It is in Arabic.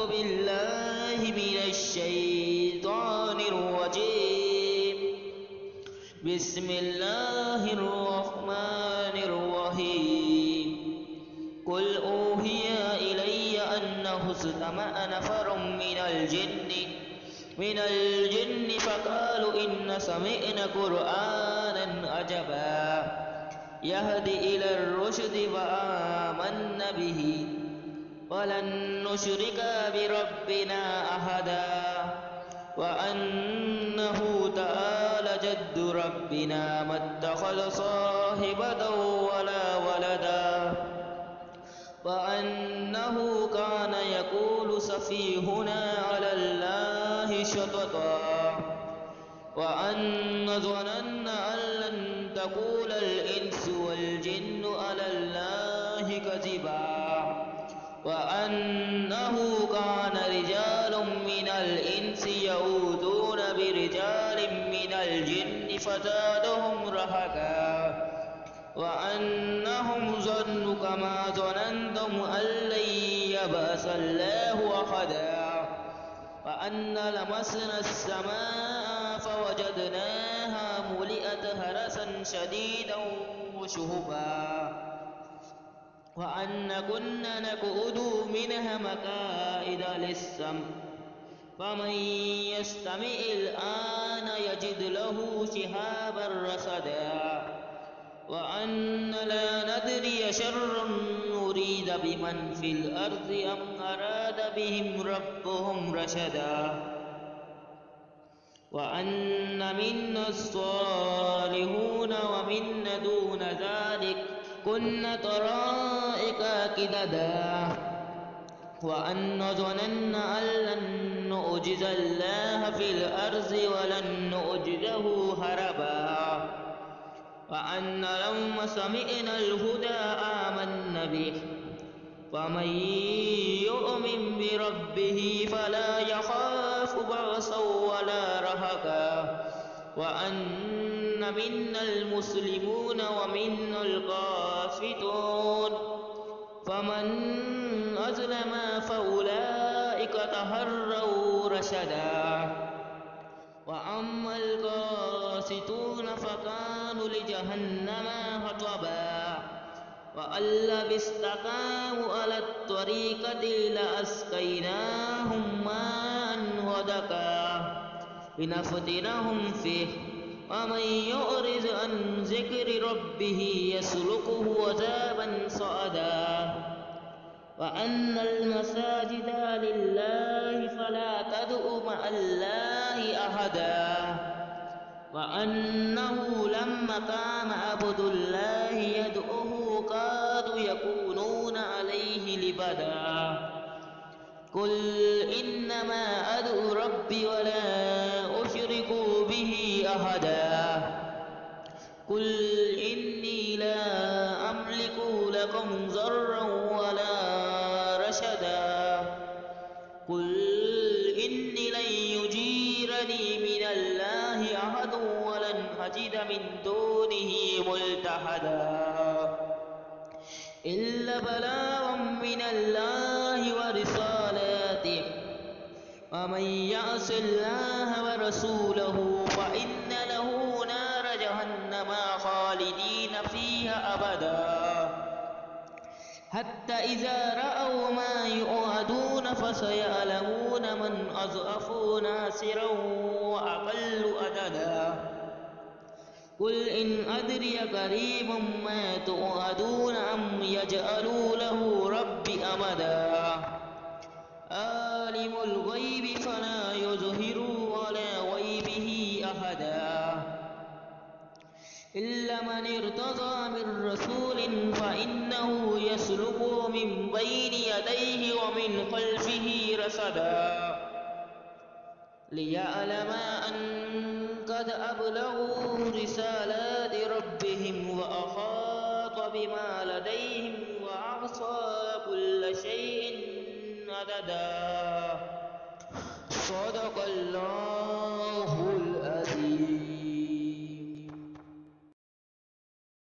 بالله من الشيطان الرجيم. بسم الله الرحمن الرحيم. قل أوحي إلي أنه استمع نفر من الجن فقالوا إن سمعنا قرآنا عجبا يهدي إلى الرشد فآمنا به ولن نشرك بربنا أحدا وأنه تعالى جد ربنا ما اتخذ صاحبة ولا ولدا وأنه كان يقول سفيهنا على الله شططا وأن ظننا أن لن تقول الإنس والجن على الله كذبا وأنه كان رجال من الإنس يعوذون برجال من الجن فزادهم رهقا وأنهم ظنوا كما ظننتم أن لن يبعث الله أحدا وأنا لمسنا السماء فوجدناها ملئت حرسا شديدا وشهبا وأن كنا نقعد منها مقاعد للسمع فمن يستمع الآن يجد له شهابا رصدا وأن لا ندري شر نريد بمن في الأرض أم أراد بهم ربهم رشدا وأن منا الصالحون ومنا دون ذلك كنا طرائق قددا وأن ظننا أن لن نعجز الله في الأرض ولن نعجزه هربا وأن لما سمعنا الهدى آمنا به فمن يؤمن بربه فلا يخاف بأسا ولا رهقا وأن منا المسلمون ومنا القاسطون فمن أظلم فأولئك تهروا رشدا وأما القاسطون فكانوا لجهنم حطبا وأن لو استقاموا على الطريقة لأسقيناهم ماء غدقا لنفتنهم فيه ومن يعرض عن ذكر ربه يسلكه عذابا صعدا وأن المساجد لله فلا تدعوا مع الله أحدا وأنه لما قام عبد الله يدعوه كادوا يكونون عليه لبدا قل إنما أدعو ربي ولا أشرك به أحدا قل إني لا أملك لكم ضرا ولا رشدا قل إني لن يجيرني من الله أحد ولن أجد من دونه ملتحدا إلا بلاغا من الله ورسالاته ومن يعص الله ورسوله فإن له نار جهنم خالدين فيها أبدا حتى إذا رأوا ما يوعدون فسيعلمون من أضعف ناصرا وأقل عددا قل إن أدري قريب ما توعدون أم يجعل له ربي أمدا عالم الغيب فلا يظهر على غيبه أحدا إلا من ارتضى من رسول فإنه يسلك من بين يديه ومن خلفه رصدا ليعلم أن قد أبلغوا رسالات ربهم وأحاط بما لديهم وأحصى كل شيء عددا صدق الله